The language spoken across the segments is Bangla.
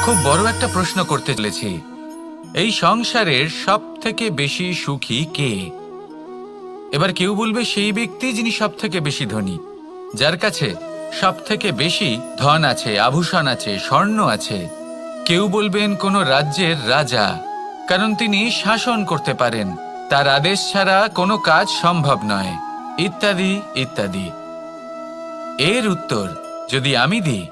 খুব বড় একটা প্রশ্ন করতে চলেছি। এই সংসারের সব থেকে বেশি সুখী কে? এবার কেউ বলবে সেই ব্যক্তি যিনি সব থেকে বেশি ধনী, যার কাছে সব থেকে বেশি ধন আছে, আভূষণ আছে, স্বর্ণ আছে। কেউ বলবেন কোনো রাজ্যের রাজা, কারণ তিনি শাসন করতে পারেন, তার আদেশ ছাড়া কোনো কাজ সম্ভব নয়, ইত্যাদি ইত্যাদি। এর উত্তর যদি আমি দিই,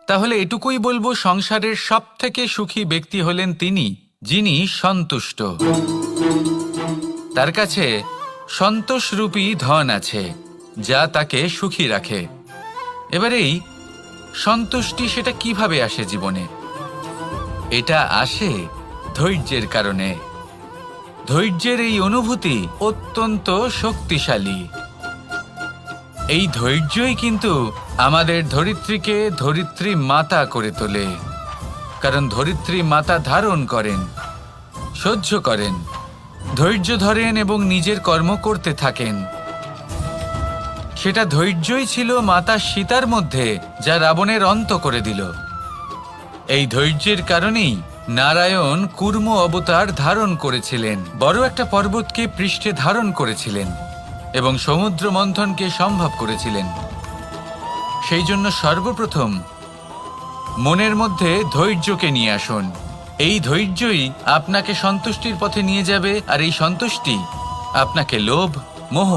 তাহলে এটুকুই বলবো, সংসারের সব থেকে সুখী ব্যক্তি হলেন তিনি যিনি সন্তুষ্ট। তার কাছে সন্তোষরূপী ধন আছে, যা তাকে সুখী রাখে। এবার এই সন্তুষ্টি সেটা কিভাবে আসে জীবনে? এটা আসে ধৈর্যের কারণে। ধৈর্যের এই অনুভূতি অত্যন্ত শক্তিশালী। এই ধৈর্যই কিন্তু আমাদের ধরিত্রীকে ধরিত্রী মাতা করে তোলে, কারণ ধরিত্রী মাতা ধারণ করেন, সহ্য করেন, ধৈর্য ধরেন এবং নিজের কর্ম করতে থাকেন। সেটা ধৈর্যই ছিল মাতা সীতার মধ্যে, যা রাবণের অন্ত করে দিল। এই ধৈর্যের কারণেই নারায়ণ কুর্ম অবতার ধারণ করেছিলেন, বড় একটা পর্বতকে পৃষ্ঠে ধারণ করেছিলেন এবং সমুদ্র মন্থনকে সম্ভব করেছিলেন। সেই জন্য সর্বপ্রথম মনের মধ্যে ধৈর্যকে নিয়ে আসুন। এই ধৈর্যই আপনাকে সন্তুষ্টির পথে নিয়ে যাবে, আর এই সন্তুষ্টি আপনাকে লোভ, মোহ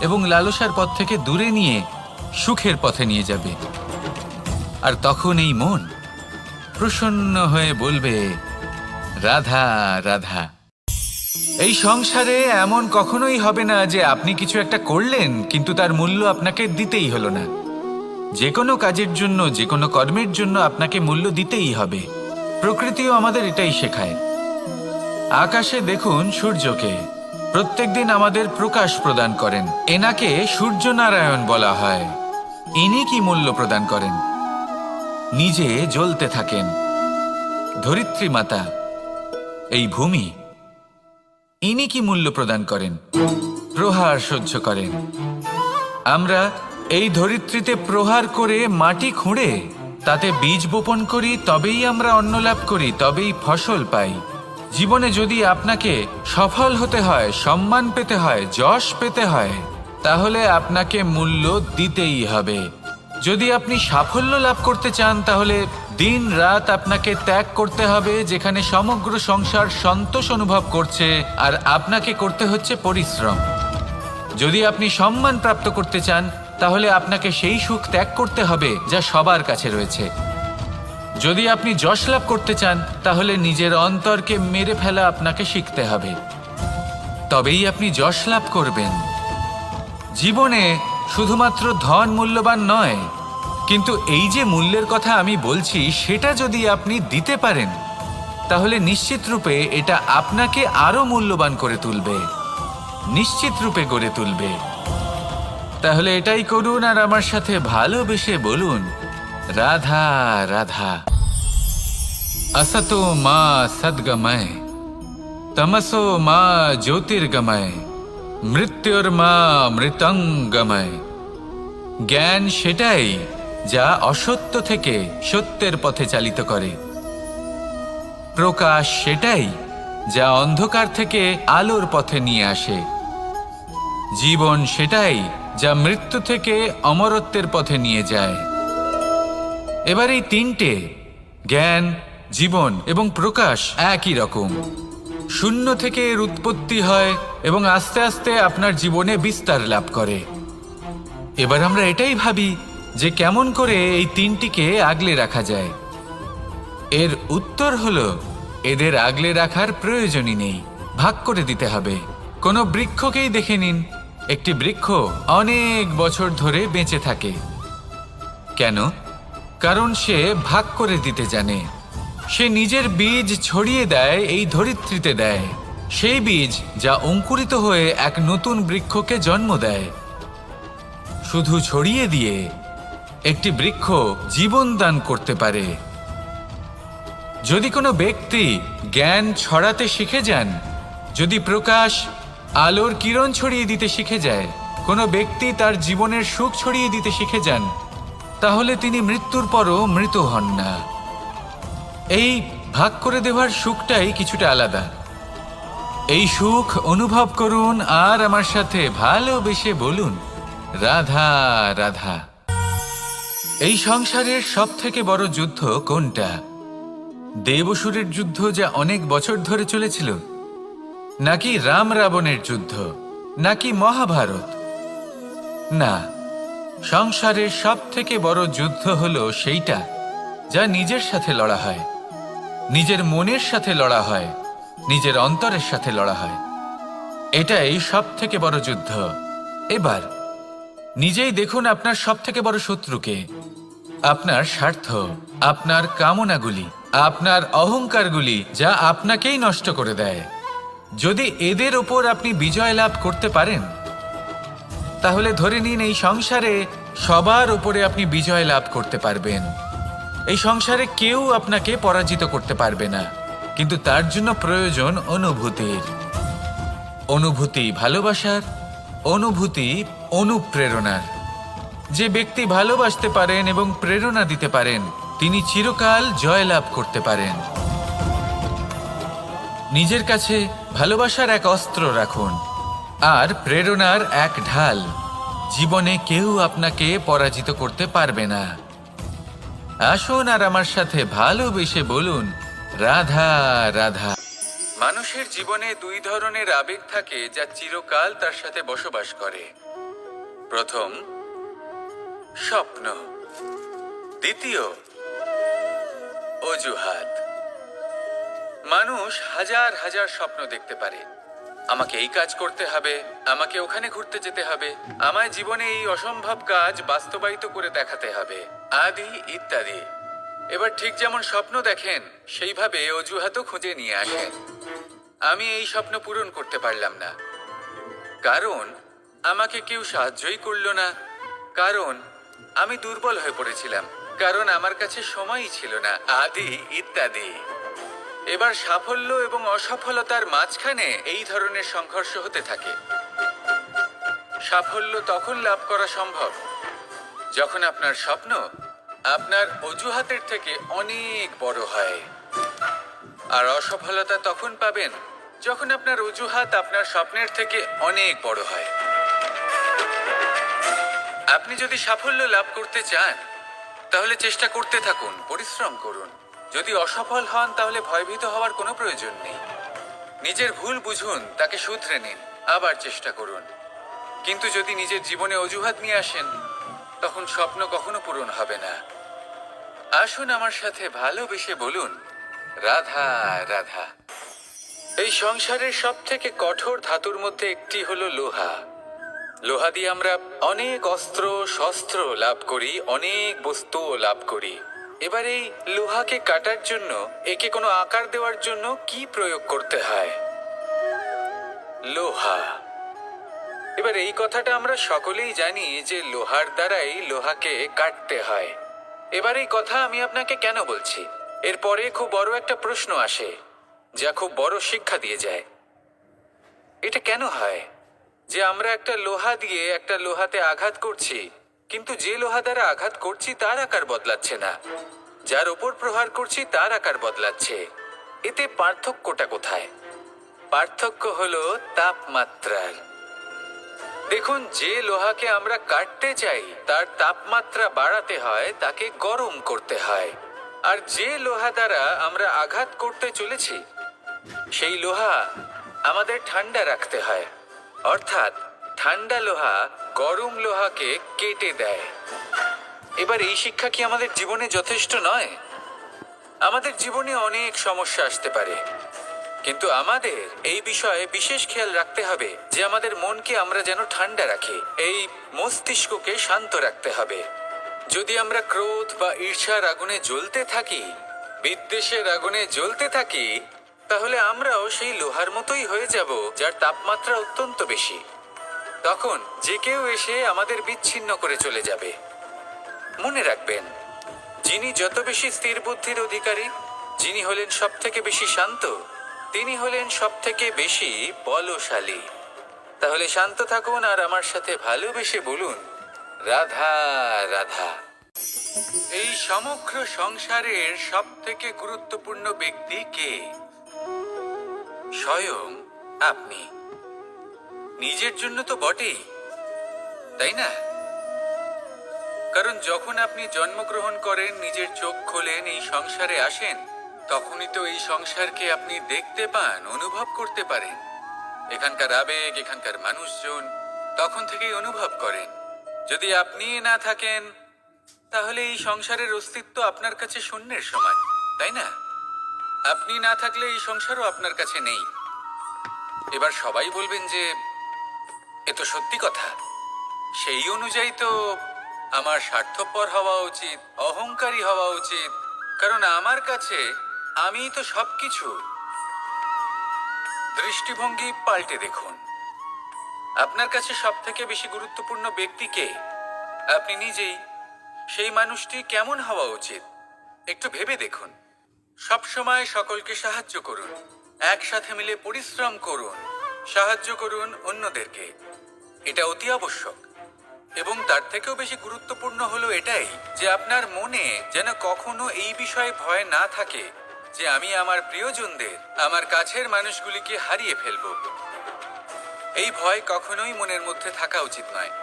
এবং লালসার পথ থেকে দূরে নিয়ে সুখের পথে নিয়ে যাবে। আর তখন এই মন প্রসন্ন হয়ে বলবে, রাধা রাধা। এই সংসারে এমন কখনোই হবে না যে আপনি কিছু একটা করলেন কিন্তু তার মূল্য আপনাকে দিতেই হলো না। যে কোনো কাজের জন্য, যে কোনো কর্মের জন্য আপনাকে মূল্য দিতেই হবে। প্রকৃতিও আমাদের এটাই শেখায়। আকাশে দেখুন সূর্যকে, প্রত্যেকদিন আমাদের প্রকাশ প্রদান করেন। এনাকে সূর্যনারায়ণ বলা হয়। ইনি কি মূল্য প্রদান করেন? নিজে জ্বলতে থাকেন। ধরিত্রী মাতা, এই ভূমি, ইনি কি মূল্য প্রদান করেন? প্রহার সহ্য করেন। আমরা এই ধরিত্রীতে প্রহার করে মাটি খুঁড়ে তাতে বীজ বপন করি, তবেই আমরা অন্ন লাভ করি, তবেই ফসল পাই। জীবনে যদি আপনাকে সফল হতে হয়, সম্মান পেতে হয়, যশ পেতে হয়, তাহলে আপনাকে মূল্য দিতেই হবে। যদি আপনি সাফল্য লাভ করতে চান, তাহলে দিন রাত আপনাকে ত্যাগ করতে হবে, যেখানে সমগ্র সংসার সন্তোষ অনুভব করছে, আর আপনাকে করতে হচ্ছে পরিশ্রম। যদি আপনি সম্মান প্রাপ্ত করতে চান, তাহলে আপনাকে সেই সুখ ত্যাগ করতে হবে যা সবার কাছে রয়েছে। যদি আপনি যশ লাভ করতে চান, তাহলে নিজের অন্তরকে মেরে ফেলা আপনাকে শিখতে হবে, তবেই আপনি যশ লাভ করবেন। জীবনে শুধুমাত্র ধন মূল্যবান নয়, কিন্তু এই যে মূল্যের কথা আমি বলছি, সেটা যদি আপনি দিতে পারেন, তাহলে নিশ্চিত রূপে এটা আপনাকে আরো মূল্যবান করে তুলবে, নিশ্চিত রূপে গড়ে তুলবে। তাহলে এটাই করুন আর আমার সাথে ভালোবেসে বলুন, রাধা রাধা। असतो मा सद्गमय, तमसो मा ज्योतिर्गमय, মৃত্যুর্মা মৃতঙ্গময়। জ্ঞান সেটাই যা অসত্য থেকে সত্যের পথে চালিত করে। প্রকাশ সেটাই যা অন্ধকার থেকে আলোর পথে নিয়ে আসে। জীবন সেটাই যা মৃত্যু থেকে অমরত্বের পথে নিয়ে যায়। এবার এই তিনটে, জ্ঞান, জীবন এবং প্রকাশ, একই রকম। শূন্য থেকে এর উৎপত্তি হয় এবং আস্তে আস্তে আপনার জীবনে বিস্তার লাভ করে। এবার আমরা এটাই ভাবি যে কেমন করে এই তিনটিকে আগলে রাখা যায়। এর উত্তর হলো, এদের আগলে রাখার প্রয়োজনই নেই, ভাগ করে দিতে হবে। কোনো বৃক্ষকেই দেখে নিন, একটি বৃক্ষ অনেক বছর ধরে বেঁচে থাকে। কেন? কারণ সে ভাগ করে দিতে জানে। সে নিজের বীজ ছড়িয়ে দেয়, এই ধরিত্রীতে দেয়, সেই বীজ যা অঙ্কুরিত হয়ে এক নতুন বৃক্ষকে জন্ম দেয়। শুধু ছড়িয়ে দিয়ে একটি বৃক্ষ জীবন দান করতে পারে। যদি কোনো ব্যক্তি জ্ঞান ছড়াতে শিখে যান, যদি প্রকাশ, আলোর কিরণ ছড়িয়ে দিতে শিখে যায়, কোনো ব্যক্তি তার জীবনের সুখ ছড়িয়ে দিতে শিখে যান, তাহলে তিনি মৃত্যুর পরও মৃত হন না। এই ভাগ করে দেওয়ার সুখটাই কিছুটা আলাদা। এই সুখ অনুভব করুন আর আমার সাথে ভালোবেসে বলুন, রাধা রাধা। এই সংসারের সব থেকে বড় যুদ্ধ কোনটা? দেব-অসুরের যুদ্ধ, যা অনেক বছর ধরে চলেছিল, নাকি রাম রাবণের যুদ্ধ, নাকি মহাভারত? না, সংসারের সব থেকে বড় যুদ্ধ হলো সেইটা যা নিজের সাথে লড়া হয়, নিজের মনের সাথে লড়া হয়, নিজের অন্তরের সাথে লড়া হয়। এটাই সব থেকে বড় যুদ্ধ। এবার নিজেই দেখুন আপনার সব থেকে বড় শত্রুকে। আপনার স্বার্থ, আপনার কামনাগুলি, আপনার অহংকারগুলি, যা আপনাকেই নষ্ট করে দেয়। যদি এদের ওপর আপনি বিজয় লাভ করতে পারেন, তাহলে ধরে নিন এই সংসারে সবার ওপরে আপনি বিজয় লাভ করতে পারবেন। এই সংসারে কেউ আপনাকে পরাজিত করতে পারবে না। কিন্তু তার জন্য প্রয়োজন অনুভূতির। অনুভূতি ভালোবাসার, অনুভূতি অনুপ্রেরণার। যে ব্যক্তি ভালোবাসতে পারেন এবং প্রেরণা দিতে পারেন, তিনি চিরকাল জয়লাভ করতে পারেন। নিজের কাছে ভালোবাসার এক অস্ত্র রাখুন আর প্রেরণার এক ঢাল। জীবনে কেউ আপনাকে পরাজিত করতে পারবে না। আসুন আর আমার সাথে ভালোবেসে বলুন, রাধা রাধা। মানুষের জীবনে দুই ধরনের আবেগ থাকে যা চিরকাল তার সাথে বসবাস করে। প্রথম, স্বপ্ন। দ্বিতীয়, অজুহাত। মানুষ হাজার হাজার স্বপ্ন দেখতে পারে। আমাকে এই কাজ করতে হবে, আমাকে ওখানে ঘুরতে যেতে হবে, আমায় জীবনে এই অসম্ভব কাজ বাস্তবায়িত করে দেখাতে হবে, আদি ইত্যাদি। এবার ঠিক যেমন স্বপ্ন দেখেন, সেইভাবে অজুহাতও খুঁজে নিয়ে আসেন। আমি এই স্বপ্ন পূরণ করতে পারলাম না, কারণ আমাকে কেউ সাহায্যই করলো না, কারণ আমি দুর্বল হয়ে পড়েছিলাম, কারণ আমার কাছে সময়ই ছিল না, আদি ইত্যাদি। এবার সাফল্য এবং অসফলতার মাঝখানে এই ধরনের সংঘর্ষ হতে থাকে। সাফল্য তখন লাভ করা সম্ভব যখন আপনার স্বপ্ন আপনার অজুহাতের থেকে অনেক বড় হয়। আর অসফলতা তখন পাবেন যখন আপনার অজুহাত আপনার স্বপ্নের থেকে অনেক বড় হয়। আপনি যদি সাফল্য লাভ করতে চান, তাহলে চেষ্টা করতে থাকুন, পরিশ্রম করুন। যদি অসফল হন, তাহলে ভয়ভীত হওয়ার কোনো প্রয়োজন নেই। নিজের ভুল বুঝুন, তাকে শুধরে নিন, আবার চেষ্টা করুন। কিন্তু যদি নিজের জীবনে অজুহাত নিয়ে আসেন, তখন স্বপ্ন কখনো পূরণ হবে না। আসুন আমার সাথে ভালোবেসে বলুন, রাধা রাধা। এই সংসারের সব থেকে কঠোর ধাতুর মধ্যে একটি হলো লোহা। লোহা দিয়ে আমরা অনেক অস্ত্র শস্ত্র লাভ করি, অনেক বস্তুও লাভ করি। এবার এই লোহাকে কাটার জন্য, একে কোনো আকার দেওয়ার জন্য কি প্রয়োগ করতে হয়? লোহা। এবার এই কথাটা আমরা সকলেই জানি যে লোহার দ্বারাই লোহাকে কাটতে হয়। এবার এই কথা আমি আপনাকে কেন বলছি, এরপরে খুব বড় একটা প্রশ্ন আসে যা খুব বড় শিক্ষা দিয়ে যায়। এটা কেন হয় যে আমরা একটা লোহা দিয়ে একটা লোহাতে আঘাত করছি, কিন্তু যে লোহা দ্বারা আঘাত করছি তার আকার বদলাচ্ছে না, যার ওপর প্রহার করছি তার আকার বদলাচ্ছে? এতে পার্থক্যটা কোথায়? পার্থক্য হলো তাপমাত্রার। দেখুন, যে লোহাকে আমরা কাটতে চাই তার তাপমাত্রা বাড়াতে হয়, তাকে গরম করতে হয়। আর যে লোহা দ্বারা আমরা আঘাত করতে চলেছি, সেই লোহা আমাদের ঠান্ডা রাখতে হয়। অর্থাৎ ঠান্ডা লোহা গরম লোহাকে কেটে দেয়। এবার এই শিক্ষা কি আমাদের জীবনে যথেষ্ট নয়? আমাদের জীবনে অনেক সমস্যা আসতে পারে, কিন্তু আমাদের এই বিষয়ে বিশেষ খেয়াল রাখতে হবে যে আমাদের মনকে আমরা যেন ঠান্ডা রাখি, এই মস্তিষ্ককে শান্ত রাখতে হবে। যদি আমরা ক্রোধ বা ঈর্ষার আগুনে জ্বলতে থাকি, বিদ্বেষের আগুনে জ্বলতে থাকি, তাহলে আমরাও সেই লোহার মতোই হয়ে যাব যার তাপমাত্রা অত্যন্ত বেশি। তখন যে কেউ এসে আমাদের বিচ্ছিন্ন করে চলে যাবে। মনে রাখবেন, যিনি যত বেশি স্থির বুদ্ধির অধিকারী, যিনি হলেন সব থেকে বেশি শান্ত, তিনি হলেন সব থেকে বেশি বলশালী। তাহলে শান্ত থাকুন আর আমার সাথে ভালোবেসে বলুন, রাধা রাধা। এই সমগ্র সংসারের সব থেকে গুরুত্বপূর্ণ ব্যক্তি কে? স্বয়ং আপনি। নিজের জন্য তো বটেই, তাই না? কারণ যখন আপনি জন্মগ্রহণ করেন, নিজের চোখ খোলেন, এই সংসারে আসেন, তখনই তো এই সংসারকে আপনি দেখতে পান, অনুভব করতে পারেন। এখানকার আবেগ, এখানকার মানুষজন তখন থেকেই অনুভব করেন। যদি আপনি না থাকেন, তাহলে এই সংসারের অস্তিত্ব আপনার কাছে শূন্যের সমান, তাই না? আপনি না থাকলে এই সংসারও আপনার কাছে নেই। এবার সবাই বলবেন যে এ তো সত্যি কথা। সেই অনুযায়ী তো আমার স্বার্থপর হওয়া উচিত, অহংকারী হওয়া উচিত, কারণ আমার কাছে আমিই তো সবকিছু। দৃষ্টিভঙ্গি পাল্টে দেখুন। আপনার কাছে সব থেকে বেশি গুরুত্বপূর্ণ ব্যক্তি কে? আপনি নিজেই। সেই মানুষটি কেমন হওয়া উচিত একটু ভেবে দেখুন। সব সময় সকলকে সাহায্য করুন, একসাথে মিলে পরিশ্রম করুন, সাহায্য করুন অন্যদেরকে। এটা অতি আবশ্যক। এবং তার থেকেও বেশি গুরুত্বপূর্ণ হলো এটাই যে আপনার মনে যেন কখনো এই বিষয়ে ভয় না থাকে যে আমি আমার প্রিয়জনদের, আমার কাছের মানুষগুলিকে হারিয়ে ফেলবো। এই ভয় কখনোই মনের মধ্যে থাকা উচিত নয়।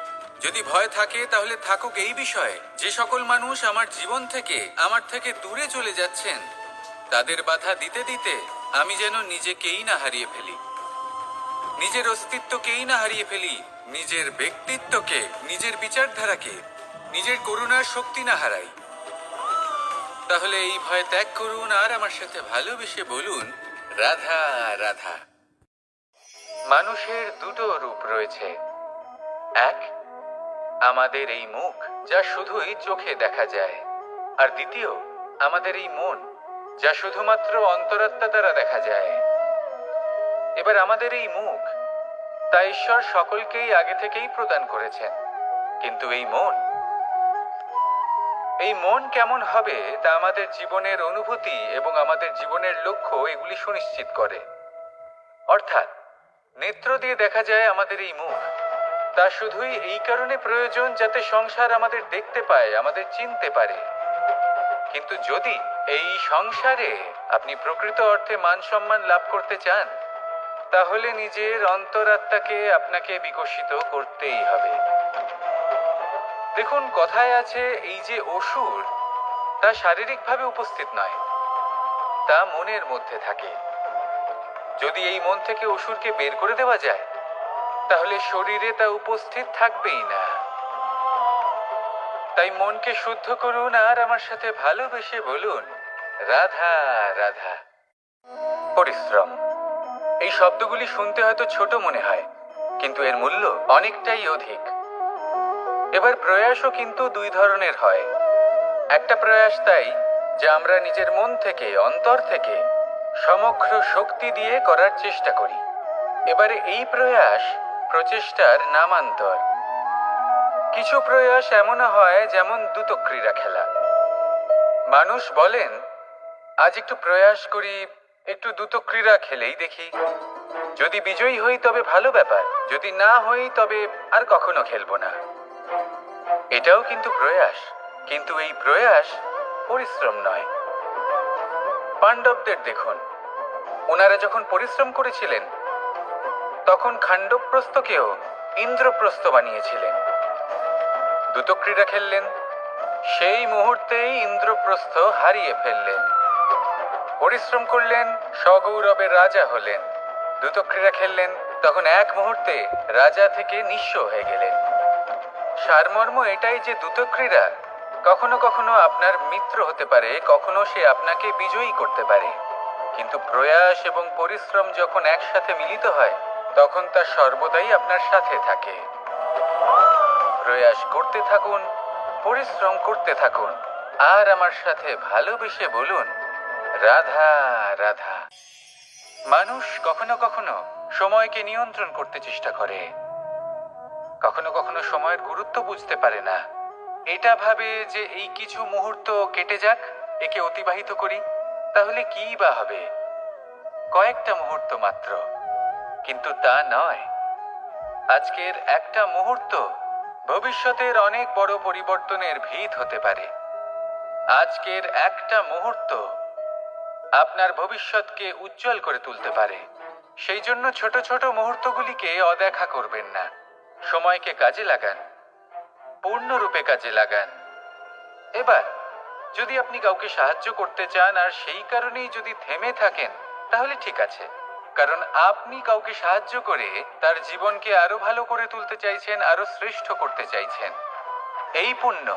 যদি ভয় থাকে তাহলে থাকুক এই বিষয়ে যে সকল মানুষ আমার জীবন থেকে, আমার থেকে দূরে চলে যাচ্ছেন, তাদের বাধা দিতে দিতে আমি যেন নিজেকেই না হারিয়ে ফেলি, নিজের অস্তিত্বকেই না হারিয়ে ফেলি, নিজের ব্যক্তিত্বকে, নিজের বিচারধারাকে, নিজের করুণার শক্তি না হারাই। তাহলে এই ভয় ত্যাগ করুন আর আমার সাথে ভালোবেসে বলুন, রাধা রাধা। মানুষের দুটো রূপ রয়েছে। এক, আমাদের এই মুখ, যা শুধুই চোখে দেখা যায়। আর দ্বিতীয়, আমাদের এই মন, যা শুধুমাত্র অন্তরাত্মা দ্বারা দেখা যায়। এবার আমাদের এই মুখ, তা ঈশ্বর সকলকেই আগে থেকেই প্রদান করেছেন। কিন্তু এই মন কেমন হবে তা আমাদের জীবনের অনুভূতি এবং আমাদের জীবনের লক্ষ্য এগুলি সুনিশ্চিত করে। অর্থাৎ নেত্র দিয়ে দেখা যায় আমাদের এই মুখ, তা শুধুই এই কারণে প্রয়োজন যাতে সংসার আমাদের দেখতে পায়, আমাদের চিনতে পারে। কিন্তু যদি এই সংসারে আপনি প্রকৃত অর্থে মান সম্মান লাভ করতে চান, তাহলে নিজের অন্তরাত্মাকে আপনাকে বিকশিত করতেই হবে। দেখুন, কথায় আছে এই যে অসুর, তা শারীরিকভাবে উপস্থিত নয়, তা মনের মধ্যে থাকে। যদি এই মন থেকে অসুরকে বের করে দেওয়া যায়, তাহলে শরীরে তা উপস্থিত থাকবেই না। তাই মনকে শুদ্ধ করুন আর আমার সাথে ভালোবেসে বলুন, রাধা রাধা। পরিশ্রম, এই শব্দগুলি শুনতে হয়তো ছোট মনে হয়, কিন্তু এর মূল্য অনেকটাই অধিক। এবার প্রয়াসও কিন্তু দুই ধরনের হয়। একটা প্রয়াস তাই যা আমরা নিজের মন থেকে, অন্তর থেকে সমগ্র শক্তি দিয়ে করার চেষ্টা করি। এবারে এই প্রয়াস প্রচেষ্টার নামান্তর। কিছু প্রয়াস এমনও হয় যেমন দ্রুতক্রীড়া খেলা। মানুষ বলেন, আজ একটু প্রয়াস করি, একটু দ্রুতক্রীড়া খেলেই দেখি, যদি বিজয়ী হই তবে ভালো ব্যাপার, যদি না হই তবে আর কখনো খেলবো না। এটাও কিন্তু প্রয়াস, কিন্তু এই প্রয়াস পরিশ্রম নয়। পাণ্ডবদের দেখুন, ওনারা যখন পরিশ্রম করেছিলেন তখন খাণ্ডবপ্রস্থকেও ইন্দ্রপ্রস্থ বানিয়েছিলেন। দ্রুতক্রীড়া খেললেন, সেই মুহূর্তেই ইন্দ্রপ্রস্থ হারিয়ে ফেললেন। পরিশ্রম করলেন, সগৌরবের রাজা হলেন। দ্রুতক্রীড়া খেললেন, তখন এক মুহূর্তে রাজা থেকে নিঃস্ব হয়ে গেলেন। সারমর্ম এটাই যে দ্রুতক্রীড়া কখনো কখনো আপনার মিত্র হতে পারে, কখনো সে আপনাকে বিজয়ী করতে পারে, কিন্তু প্রয়াস এবং পরিশ্রম যখন একসাথে মিলিত হয়, তখন তা সর্বদাই আপনার সাথে থাকে। প্রয়াস করতে থাকুন, পরিশ্রম করতে থাকুন, আর আমার সাথে ভালোবেসে বলুন, রাধা রাধা। মানুষ কখনো কখনো সময়কে নিয়ন্ত্রণ করতে চেষ্টা করে, কখনো কখনো সময়ের গুরুত্ব বুঝতে পারে না। এটা ভাবে যে এই কিছু মুহূর্ত কেটে যাক, একে অতিবাহিত করি, তাহলে কি বা হবে, কয়েকটা মুহূর্ত মাত্র। কিন্তু তা নয়। আজকের একটা মুহূর্ত ভবিষ্যতের অনেক বড় পরিবর্তনের ভিত হতে পারে। আজকের একটা মুহূর্ত আপনার ভবিষ্যৎকে উজ্জ্বল করে তুলতে পারে। সেই জন্য ছোট ছোট মুহূর্তগুলিকে অদেখা করবেন না। সময়কে কাজে লাগান, পূর্ণরূপে কাজে লাগান। এবার যদি আপনি কাউকে সাহায্য করতে চান আর সেই কারণেই যদি থেমে থাকেন, তাহলে ঠিক আছে, কারণ আপনি কাউকে সাহায্য করে তার জীবনকে আরো ভালো করে তুলতে চাইছেন, আরো শ্রেষ্ঠ করতে চাইছেন। এই পুণ্য,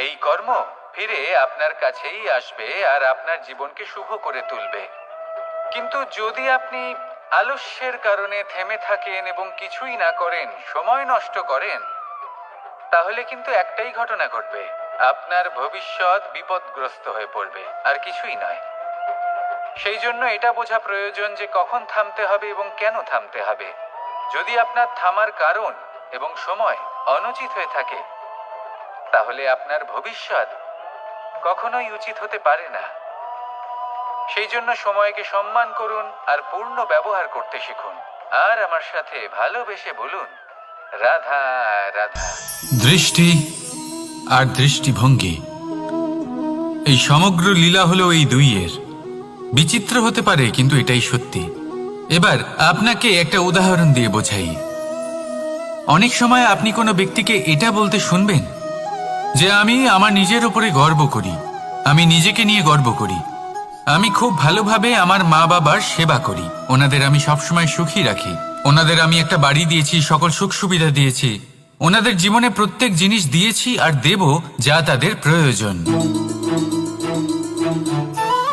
এই কর্ম ফিরে আপনার কাছেই আসবে আর আপনার জীবনকে শুভ করে তুলবে। কিন্তু যদি আপনি আলস্যের কারণে থেমে থাকেন এবং কিছুই না করেন, সময় নষ্ট করেন, তাহলে কিন্তু একটাই ঘটনা ঘটবে, আপনার ভবিষ্যৎ বিপদগ্রস্ত হয়ে পড়বে, আর কিছুই নয়। সেই জন্য এটা বোঝা প্রয়োজন যে কখন থামতে হবে এবং কেন থামতে হবে। যদি আপনার থামার কারণ এবং সময় অনুচিত হয়ে থাকে, তাহলে আপনার ভবিষ্যৎ কখনোই উচিত হতে পারে না। সেই জন্য সময়কে সম্মান করুন আর পূর্ণ ব্যবহার করতে শিখুন। আর আমার সাথে ভালোবেসে বলুন, রাধা রাধা। দৃষ্টি আর দৃষ্টিভঙ্গি, এই সমগ্র লীলা হলো এই দুইয়ের। বিচিত্র হতে পারে, কিন্তু এটাই সত্যি। এবার আপনাকে একটা উদাহরণ দিয়ে বোঝাই। অনেক সময় আপনি কোনো ব্যক্তিকে এটা বলতে শুনবেন যে আমি আমার নিজের উপরে গর্ব করি, আমি নিজেকে নিয়ে গর্ব করি, আমি খুব ভালোভাবে আমার মা বাবার সেবা করি, ওনাদের আমি সবসময় সুখী রাখি, ওনাদের আমি একটা বাড়ি দিয়েছি, সকল সুখ সুবিধা দিয়েছি, ওনাদের জীবনে প্রত্যেক জিনিস দিয়েছি আর দেব যা তাদের প্রয়োজন।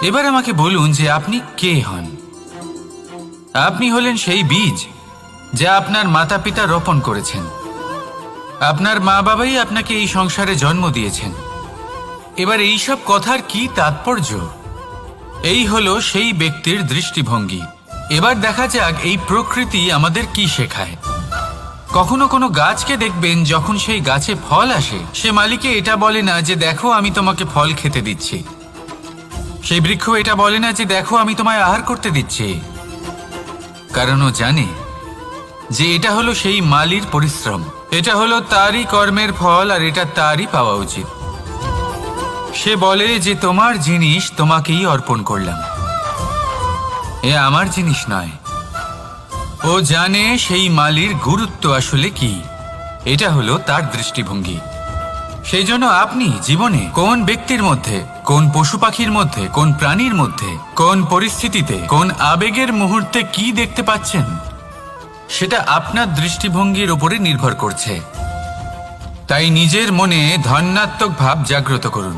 এবার আমাকে বলুন যে আপনি কে হন? আপনি হলেন সেই বীজ যা আপনার মাতা পিতা রোপণ করেছেন। আপনার মা বাবাই আপনাকে এই সংসারে জন্ম দিয়েছেন। এবার এই সব কথার কি তাৎপর্য? এই হলো সেই ব্যক্তির দৃষ্টিভঙ্গি। এবার দেখা যাক এই প্রকৃতি আমাদের কি শেখায়। কখনো কোনো গাছকে দেখবেন, যখন সেই গাছে ফল আসে, সে মালিকে এটা বলে না যে দেখো আমি তোমাকে ফল খেতে দিচ্ছি। সেই বৃক্ষ এটা বলে না যে দেখো আমি তোমায় আহার করতে দিচ্ছি, কারণ ও জানে যে এটা হলো সেই মালির পরিশ্রম, এটা হলো তারই কর্মের ফল আর এটা তারই পাওয়া উচিত। সে বলে যে তোমার জিনিস তোমাকেই অর্পণ করলাম, এ আমার জিনিস নয়। ও জানে সেই মালির গুরুত্ব আসলে কি। এটা হলো তার দৃষ্টিভঙ্গি। সেই জন্য আপনি জীবনে কোন ব্যক্তির মধ্যে, কোন পশু পাখির মধ্যে, কোন প্রাণীর মধ্যে, কোন পরিস্থিতিতে, কোন আবেগের মুহূর্তে কি দেখতে পাচ্ছেন, সেটা আপনার দৃষ্টিভঙ্গির উপরে নির্ভর করছে। তাই নিজের মনে ধন্যাত্মক ভাব জাগ্রত করুন,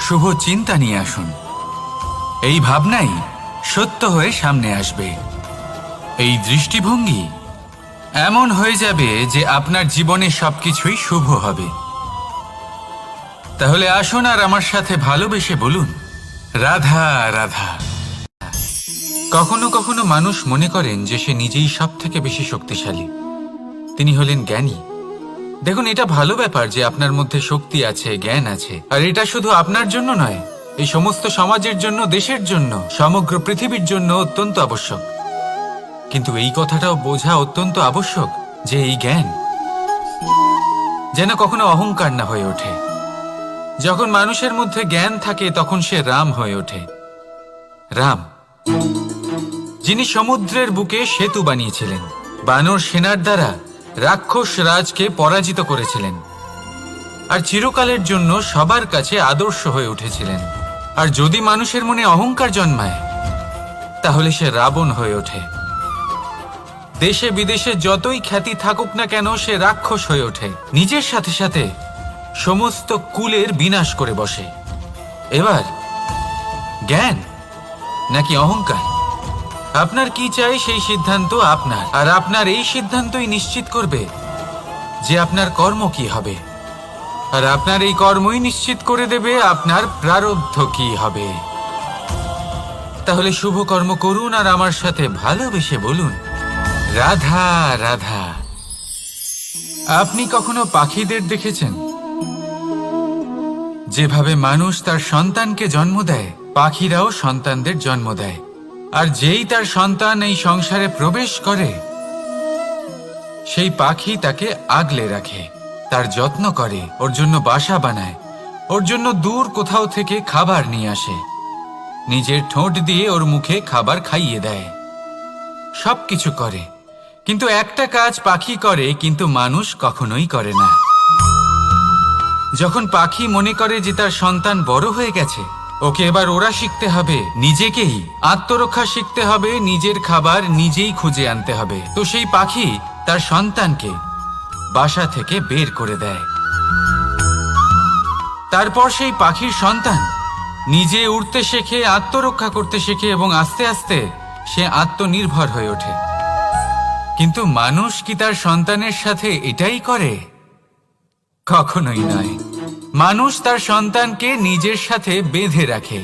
শুভ চিন্তা নিয়ে আসুন। এই ভাবনাই সত্য হয়ে সামনে আসবে। এই দৃষ্টিভঙ্গি এমন হয়ে যাবে যে আপনার জীবনে সবকিছুই শুভ হবে। তাহলে আসুন আর আমার সাথে ভালোবেসে বলুন, রাধা রাধা। কখনো কখনো মানুষ মনে করেন যে সে নিজেই সব থেকে বেশি শক্তিশালী, তিনি হলেন জ্ঞানী। দেখুন, এটা ভালো ব্যাপার যে আপনার মধ্যে শক্তি আছে, জ্ঞান আছে, আর এটা শুধু আপনার জন্য নয়, এই সমস্ত সমাজের জন্য, দেশের জন্য, সমগ্র পৃথিবীর জন্য অত্যন্ত আবশ্যক। কিন্তু এই কথাটাও বোঝা অত্যন্ত আবশ্যক যে এই জ্ঞান যেন কখনো অহংকার না হয়ে ওঠে। যখন মানুষের মধ্যে জ্ঞান থাকে তখন সে রাম হয়ে ওঠে। রাম, যিনি সমুদ্রের বুকে সেতু বানিয়েছিলেন, বানর সেনার দ্বারা রাক্ষস রাজকে পরাজিত করেছিলেন, আর চিরকালের জন্য সবার কাছে আদর্শ হয়ে উঠেছিলেন। আর যদি মানুষের মনে অহংকার জন্মায়, তাহলে সে রাবণ হয়ে ওঠে। দেশে বিদেশে যতই খ্যাতি থাকুক না কেন, সে রাক্ষস হয়ে ওঠে, নিজের সাথে সাথে সমস্ত কুলের বিনাশ করে বসে। এবার জ্ঞান নাকি অহংকার, আপনার কি চাই সেই সিদ্ধান্ত আপনার, আর আপনার এই সিদ্ধান্তই নিশ্চিত করবে যে আপনার কর্ম কি হবে, আর আপনার এই কর্মই নিশ্চিত করে দেবে আপনার প্রারব্ধ কি হবে। তাহলে শুভ কর্ম করুন আর আমার সাথে ভালোবেসে বলুন, রাধা রাধা। আপনি কখনো পাখিদের দেখেছেন? যেভাবে মানুষ তার সন্তানকে জন্ম দেয়, পাখিরাও সন্তানদের জন্ম দেয়। আর যেই তার সন্তান এই সংসারে প্রবেশ করে, সেই পাখি তাকে আগলে রাখে। তার যত্ন করে, ওর জন্য বাসা বানায়, ওর জন্য দূর কোথাও থেকে খাবার নিয়ে আসে, নিজের ঠোঁট দিয়ে ওর মুখে খাবার খাইয়ে দেয়, সবকিছু করে। কিন্তু একটা কাজ পাখি করে, কিন্তু মানুষ কখনোই করে না। যখন পাখি মনে করে যে তার সন্তান বড় হয়ে গেছে, ওকে এবার ওরা শিখতে হবে, নিজেকেই আত্মরক্ষা শিখতে হবে, নিজের খাবার নিজেই খুঁজে আনতে হবে, তো সেই পাখি তার সন্তানকে বাসা থেকে বের করে দেয়। তারপর সেই পাখির সন্তান নিজে উড়তে শেখে, আত্মরক্ষা করতে শেখে এবং আস্তে আস্তে সে আত্মনির্ভর হয়ে ওঠে। কিন্তু মানুষ কি তার সন্তানের সাথে এটাই করে? কখনোই নয়। মানুষ তার সন্তানকে নিজের সাথে বেঁধে রাখে,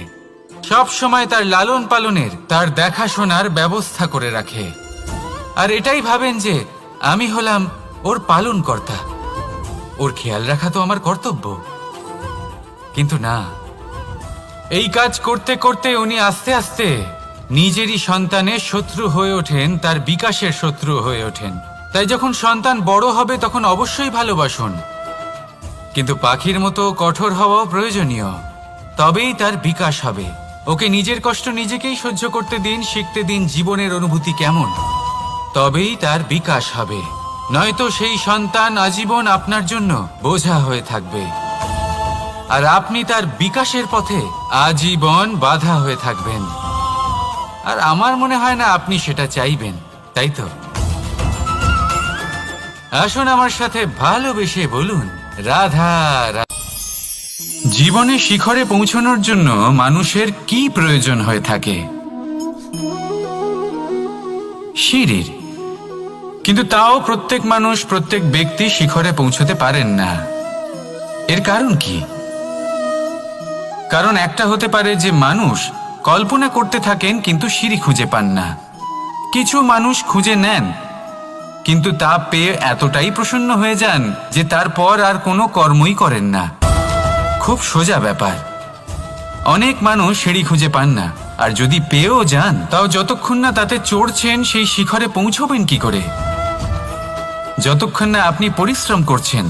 সব সময় তার লালন পালনের, তার দেখাশোনার ব্যবস্থা করে রাখে, আর এটাই ভাবেন যে আমি হলাম ওর পালনকর্তা, ওর খেয়াল রাখা তো আমার কর্তব্য। কিন্তু না, এই কাজ করতে করতে উনি আস্তে আস্তে নিজেরই সন্তানের শত্রু হয়ে ওঠেন, তার বিকাশের শত্রু হয়ে ওঠেন। তাই যখন সন্তান বড় হবে তখন অবশ্যই ভালোবাসুন, কিন্তু পাখির মতো কঠোর হওয়াও প্রয়োজনীয়, তবেই তার বিকাশ হবে। ওকে নিজের কষ্ট নিজেকেই সহ্য করতে দিন, শিখতে দিন জীবনের অনুভূতি কেমন, তবেই তার বিকাশ হবে। নয়তো সেই সন্তান আজীবন আপনার জন্য বোঝা হয়ে থাকবে, আর আপনি তার বিকাশের পথে আজীবন বাধা হয়ে থাকবেন। আর আমার মনে হয় না আপনি সেটা চাইবেন, তাই তো? আসুন আমার সাথে ভালোবেসে বলুন, রাধা রাধা। জীবনে শিখরে পৌঁছানোর জন্য মানুষের কি প্রয়োজন হয়ে থাকে? সিঁড়ির। কিন্তু তাও প্রত্যেক মানুষ, প্রত্যেক ব্যক্তি শিখরে পৌঁছতে পারেন না। এর কারণ কি? কারণ একটা হতে পারে যে মানুষ কল্পনা করতে থাকেন কিন্তু সিঁড়ি খুঁজে পান না। কিছু মানুষ খুঁজে নেন কিন্তু তা পেয়ে এতটাই প্রসন্ন হয়ে যান যে তারপর আর কোনো কর্মই করেন না। খুব সোজা ব্যাপার। অনেক মানুষ সিঁড়ি খুঁজে পান না, আর যদি পেয়েও যান তাও যতক্ষণ না তাতে চড়ছেন সেই শিখরে পৌঁছবেন কি করে? যতক্ষণ না আপনি পরিশ্রম করছেন,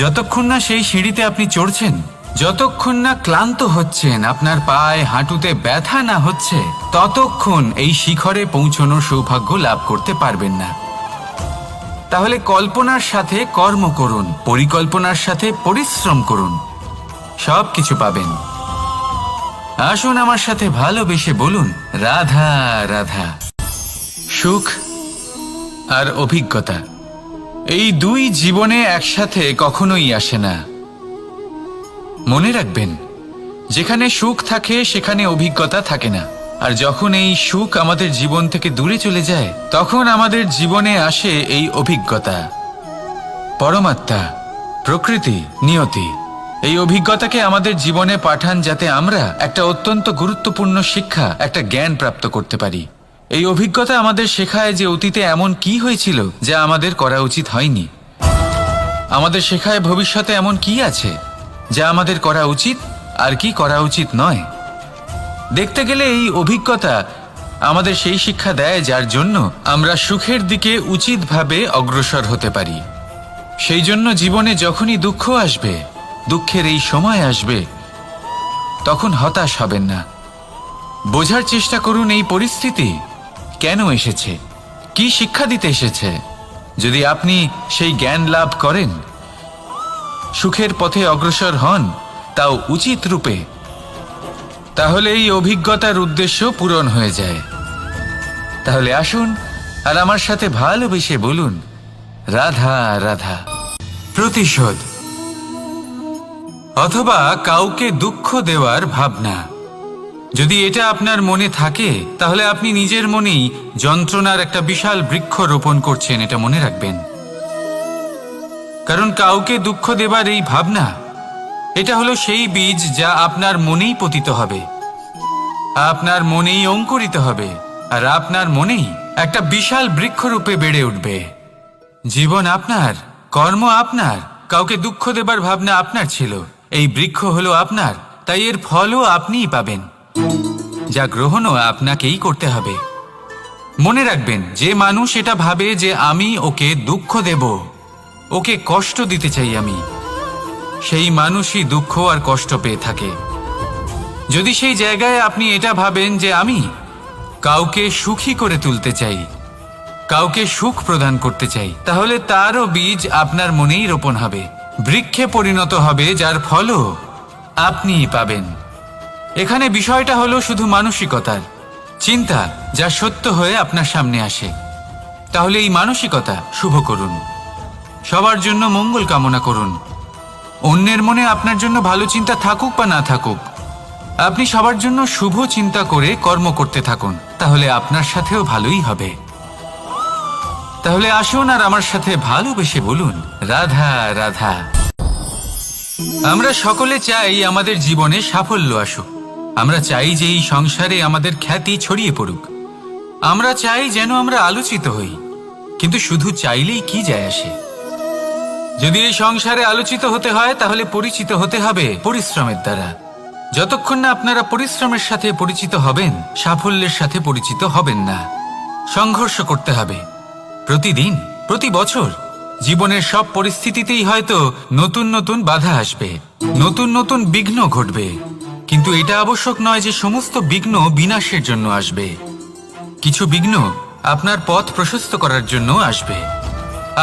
যতক্ষণ না সেই সিঁড়িতে আপনি চড়ছেন, যতক্ষণ না ক্লান্ত হচ্ছেন, আপনার পায়ে হাঁটুতে ব্যথা না হচ্ছে, ততক্ষণ এই শিখরে পৌঁছানোর সৌভাগ্য লাভ করতে পারবেন না। তাহলে কল্পনার সাথে কর্ম করুন, পরিকল্পনার সাথে পরিশ্রম করুন, সব কিছু পাবেন। আসুন আমার সাথে ভালোবেসে বলুন, রাধা রাধা। সুখ আর অভিজ্ঞতা, এই দুই জীবনে একসাথে কখনোই আসে না। মনে রাখবেন, যেখানে সুখ থাকে সেখানে অভিজ্ঞতা থাকে না। আর যখন এই সুখ আমাদের জীবন থেকে দূরে চলে যায়, তখন আমাদের জীবনে আসে এই অভিজ্ঞতা। পরমাত্মা, প্রকৃতি, নিয়তি এই অভিজ্ঞতাকে আমাদের জীবনে পাঠান, যাতে আমরা একটা অত্যন্ত গুরুত্বপূর্ণ শিক্ষা, একটা জ্ঞান প্রাপ্ত করতে পারি। এই অভিজ্ঞতা আমাদের শেখায় যে অতীতে এমন কি হয়েছিল যা আমাদের করা উচিত হয়নি। আমাদের শেখায় ভবিষ্যতে এমন কি আছে যা আমাদের করা উচিত আর কি করা উচিত নয়। দেখতে গেলে এই অভিজ্ঞতা আমাদের সেই শিক্ষা দেয় যার জন্য আমরা সুখের দিকে উচিতভাবে অগ্রসর হতে পারি। সেই জন্য জীবনে যখনই দুঃখ আসবে, দুঃখের এই সময় আসবে, তখন হতাশ হবেন না। বোঝার চেষ্টা করুন এই পরিস্থিতি কেন এসেছে, কি শিক্ষা দিতে এসেছে। যদি আপনি সেই জ্ঞান লাভ করেন, সুখের পথে অগ্রসর হন, তাও উচিত রূপে, তাহলে এই অভিজ্ঞতার উদ্দেশ্য পূরণ হয়ে যায়। তাহলে আসুন আর আমার সাথে ভালোবেসে বলুন, রাধা রাধা। প্রতিশোধ অথবা কাউকে দুঃখ দেওয়ার ভাবনা, যদি এটা আপনার মনে থাকে তাহলে আপনি নিজের মনেই যন্ত্রণার একটা বিশাল বৃক্ষ রোপণ করছেন, এটা মনে রাখবেন। কারণ কাউকে দুঃখ দেবার এই ভাবনা, এটা হলো সেই বীজ যা আপনার মনেই পতিত হবে, আপনার মনেই অঙ্কুরিত হবে, আর আপনার মনেই একটা বিশাল বৃক্ষরূপে বেড়ে উঠবে। জীবন আপনার, কর্ম আপনার, কাউকে দুঃখ দেবার ভাবনা আপনার ছিল, এই বৃক্ষ হলো আপনার, তাই এর ফলও আপনিই পাবেন, যা গ্রহণও আপনাকেই করতে হবে। মনে রাখবেন, যে মানুষ এটা ভাবে যে আমি ওকে দুঃখ দেব, ওকে কষ্ট দিতে চাই আমি, সেই মানুষই দুঃখ আর কষ্ট পেয়ে থাকে। যদি সেই জায়গায় আপনি এটা ভাবেন যে আমি কাউকে সুখী করে তুলতে চাই, কাউকে সুখ প্রদান করতে চাই, তাহলে তারও বীজ আপনার মনেই রোপণ হবে, বৃক্ষে পরিণত হবে, যার ফলও আপনিই পাবেন। এখানে বিষয়টা হলো শুধু মানসিকতার চিন্তা, যা সত্য হয়ে আপনার সামনে আসে। তাহলে এই মানসিকতা শুভ করুন, সবার জন্য মঙ্গল কামনা করুন। অন্যের মনে আপনার জন্য ভালো চিন্তা থাকুক বা না থাকুক, আপনি সবার জন্য শুভ চিন্তা করে কর্ম করতে থাকুন, তাহলে আপনার সাথেও ভালোই হবে। তাহলে আসুন আর আমার সাথে ভালোবেসে বলুন, রাধা রাধা। আমরা সকলে চাই আমাদের জীবনে সাফল্য আসুক। আমরা চাই যে এই সংসারে আমাদের খ্যাতি ছড়িয়ে পড়ুক। আমরা চাই যেন আমরা আলোচিত হই, কিন্তু শুধু চাইলেই কি যায় আসে? যদি এই সংসারে আলোচিত হতে হয়, তাহলে পরিচিত হতে হবে পরিশ্রমের দ্বারা। যতক্ষণ না আপনারা পরিশ্রমের সাথে পরিচিত হবেন, সাফল্যের সাথে পরিচিত হবেন না। সংঘর্ষ করতে হবে প্রতিদিন, প্রতি বছর। জীবনের সব পরিস্থিতিতেই হয়তো নতুন নতুন বাধা আসবে, নতুন নতুন বিঘ্ন ঘটবে, কিন্তু এটা আবশ্যক নয় যে সমস্ত বিঘ্ন বিনাশের জন্য আসবে। কিছু বিঘ্ন আপনার পথ প্রশস্ত করার জন্য আসবে,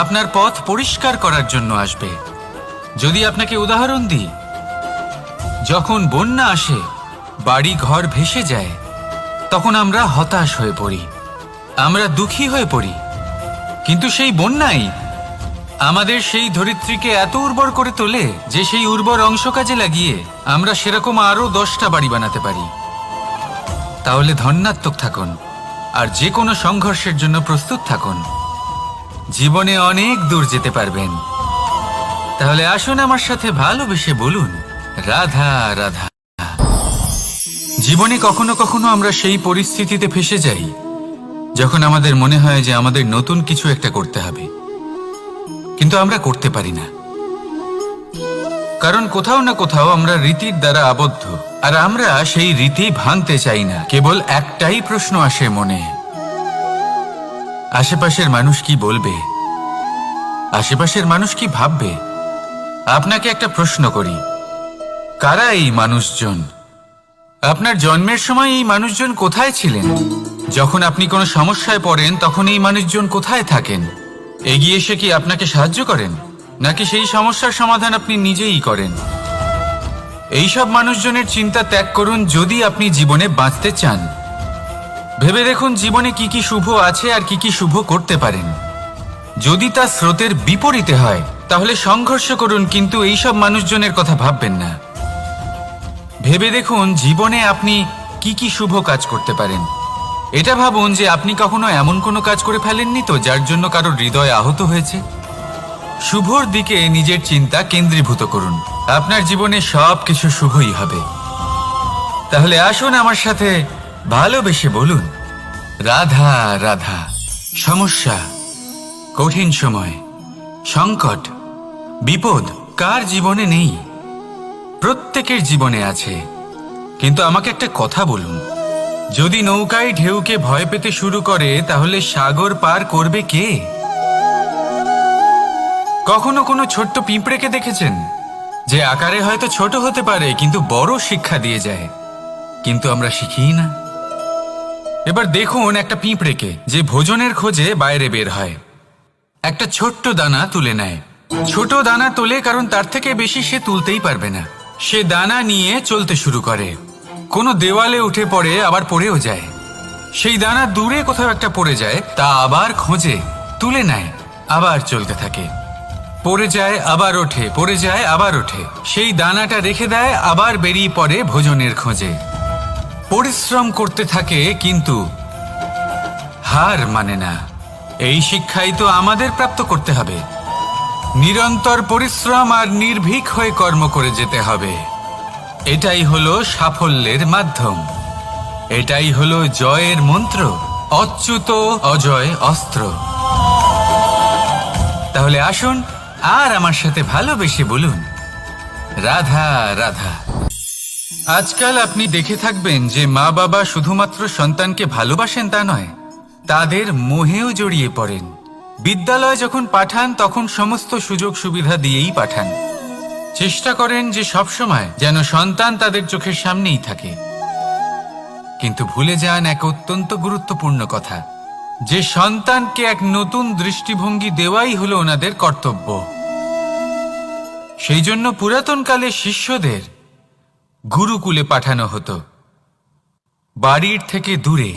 আপনার পথ পরিষ্কার করার জন্য আসবে। যদি আপনাকে উদাহরণ দিই, যখন বন্যা আসে, বাড়ি ঘর ভেসে যায়, তখন আমরা হতাশ হয়ে পড়ি, আমরা দুঃখী হয়ে পড়ি। কিন্তু সেই বন্যাই আমাদের সেই ধরিত্রীকে এত উর্বর করে তোলে যে সেই উর্বর অংশ কাজে লাগিয়ে আমরা সেরকম আরো 10টা বাড়ি বানাতে পারি। তাহলে ধন্যাত্মক থাকুন আর যে কোনো সংঘর্ষের জন্য প্রস্তুত থাকুন। জীবনে অনেক দূর যেতে পারবেন। তাহলে আসুন আমার সাথে ভালোবেসে বলুন, রাধা রাধা। জীবনে কখনো কখনো আমরা সেই পরিস্থিতিতে ফেসে যাই যখন আমাদের মনে হয় যে আমাদের নতুন কিছু একটা করতে হবে, কিন্তু আমরা করতে পারি না, কারণ কোথাও না কোথাও আমরা রীতির দ্বারা আবদ্ধ, আর আমরা সেই রীতি ভাঙতে চাই না। কেবল একটাই প্রশ্ন আসে মনে, আশেপাশের মানুষ কি বলবে, আশেপাশের মানুষ কি ভাববে? আপনাকে একটা প্রশ্ন করি, কারা এই মানুষজন? আপনার জন্মের সময় এই মানুষজন কোথায় ছিলেন? যখন আপনি কোনো সমস্যায় পড়েন, তখন এই মানুষজন কোথায় থাকেন? এগিয়ে এসে কি আপনাকে সাহায্য করেন, নাকি সেই সমস্যার সমাধান আপনি নিজেই করেন? এইসব মানুষজনের চিন্তা ত্যাগ করুন যদি আপনি জীবনে বাঁচতে চান। ভেবে দেখুন জীবনে কি কি শুভ আছে আর কি কি শুভ করতে পারেন। যদি তা স্রোতের বিপরীতে হয়, তাহলে সংঘর্ষ করুন, কিন্তু এইসব মানুষজনের কথা ভাববেন না। ভেবে দেখুন জীবনে আপনি কি কি শুভ কাজ করতে পারেন। এটা ভাবুন যে আপনি কখনো এমন কোনো কাজ করে ফেলেননি তো যার জন্য কারো হৃদয় আহত হয়েছে। শুভর দিকে নিজের চিন্তা কেন্দ্রীভূত করুন, আপনার জীবনে সব কিছু শুভই হবে। তাহলে আসুন আমার সাথে ভালোবেসে বলুন, রাধা রাধা। সমস্যা, কঠিন সময়, সংকট, বিপদ কার জীবনে নেই? প্রত্যেকের জীবনে আছে। কিন্তু আমাকে একটা কথা বলুন, যদি নৌকায় ঢেউকে ভয় পেতে শুরু করে, তাহলে সাগর পার করবে কে? কখনো কোনো ছোট্ট পিঁপড়েকে দেখেছেন, যে আকারে হয়তো ছোট হতে পারে কিন্তু বড় শিক্ষা দিয়ে যায়? কিন্তু আমরা শিখি না। এবার দেখুন একটা পিঁপড়েকে, যে ভোজনের খোঁজে বাইরে বের হয়, একটা ছোট্ট দানা তুলে নেয়। ছোট দানা তোলে কারণ তার থেকে বেশি সে তুলতেই পারবে না। সে দানা নিয়ে চলতে শুরু করে, কোনো দেওয়ালে উঠে পড়ে, আবার পড়েও যায়। সেই দানা দূরে কোথাও একটা পড়ে যায়, তা আবার খোঁজে, তুলে নেয়, আবার চলতে থাকে। পড়ে যায় আবার ওঠে, পড়ে যায় আবার ওঠে। সেই দানাটা রেখে দেয়, আবার বেরিয়ে পড়ে ভোজনের খোঁজে। পরিশ্রম করতে থাকে কিন্তু হার মানে না। এই শিক্ষাই তো আমাদের প্রাপ্ত করতে হবে। নিরন্তর পরিশ্রম আর নির্ভীক হয়ে কর্ম করে যেতে হবে। এটাই হলো সাফল্যের মাধ্যম, এটাই হলো জয়ের মন্ত্র, অচ্যুত অজয় অস্ত্র। তাহলে আসুন আর আমার সাথে ভালোবেসে বলুন, রাধা রাধা। আজকাল আপনি দেখে থাকবেন যে মা বাবা শুধুমাত্র সন্তানকে ভালোবাসেন তা নয়, তাদের মোহেও জড়িয়ে পড়েন। বিদ্যালয়ে যখন পাঠান তখন সমস্ত সুযোগ সুবিধা দিয়েই পাঠান। চেষ্টা করেন যে সবসময় যেন সন্তান তাদের চোখের সামনেই থাকে। কিন্তু ভুলে যান এক অত্যন্ত গুরুত্বপূর্ণ কথা, যে সন্তানকে এক নতুন দৃষ্টিভঙ্গি দেওয়াই হলো ওনাদের কর্তব্য। সেই জন্য পুরাতনকালে শিষ্যদের গুরুকুলে পাঠানো হতো, বাড়ির থেকে দূরে।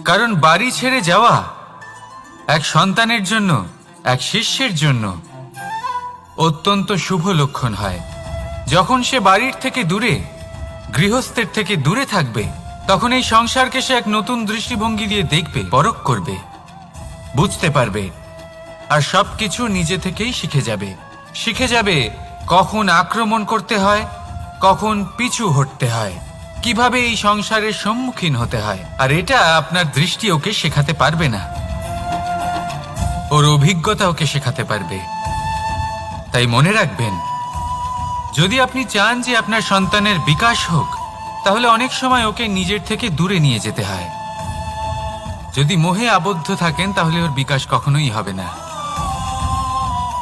কারণ বাড়ি ছেড়ে যাওয়া এক সন্তানের জন্য, এক শিষ্যের জন্য অত্যন্ত শুভ লক্ষণ হয়। যখন সে বাড়ির থেকে দূরে, গৃহস্থের থেকে দূরে থাকবে, তখন এই সংসারকে সে এক নতুন দৃষ্টিভঙ্গি দিয়ে দেখবে, পরখ করবে, বুঝতে পারবে, আর সবকিছু নিজে থেকেই শিখে যাবে কখন আক্রমণ করতে হয়, কখন পিছু হটতে হয়, কিভাবে এই সংসারের সম্মুখীন হতে হয়। আর এটা আপনার দৃষ্টি ওকে শেখাতে পারবে না, ওর অভিজ্ঞতা ওকে শেখাতে পারবে। তাই মনে রাখবেন, যদি আপনি চান যে আপনার সন্তানের বিকাশ হোক, তাহলে অনেক সময় ওকে নিজের থেকে দূরে নিয়ে যেতে হয়। যদি মোহে আবদ্ধ থাকেন তাহলে ওর বিকাশ কখনোই হবে না।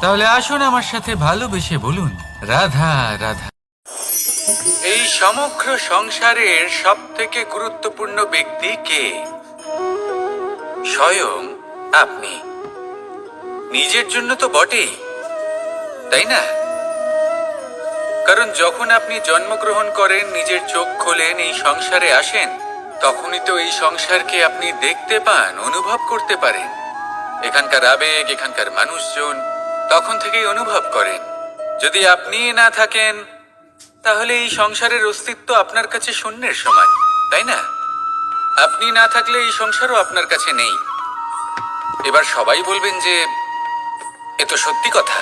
তাহলে আসুন আমার সাথে ভালোবেসে বলুন, রাধা রাধা। এই সমগ্র সংসারের সব থেকে গুরুত্বপূর্ণ ব্যক্তি কে? স্বয়ং আপনি। নিজের জন্য তো বটেই, তাই না? কারণ যখন আপনি জন্মগ্রহণ করেন, নিজের চোখ খোলেন, এই সংসারে আসেন, তখনই তো এই সংসারকে আপনি দেখতে পান, অনুভব করতে পারেন। এখানকার আবেগ, এখানকার মানুষজন তখন থেকেই অনুভব করেন। যদি আপনি না থাকেন তাহলে এই সংসারের অস্তিত্ব আপনার কাছে শূন্যের সমান, তাই না? আপনি না থাকলে এই সংসারও আপনার কাছে নেই। এবার সবাই বলবেন যে এ তো সত্যি কথা,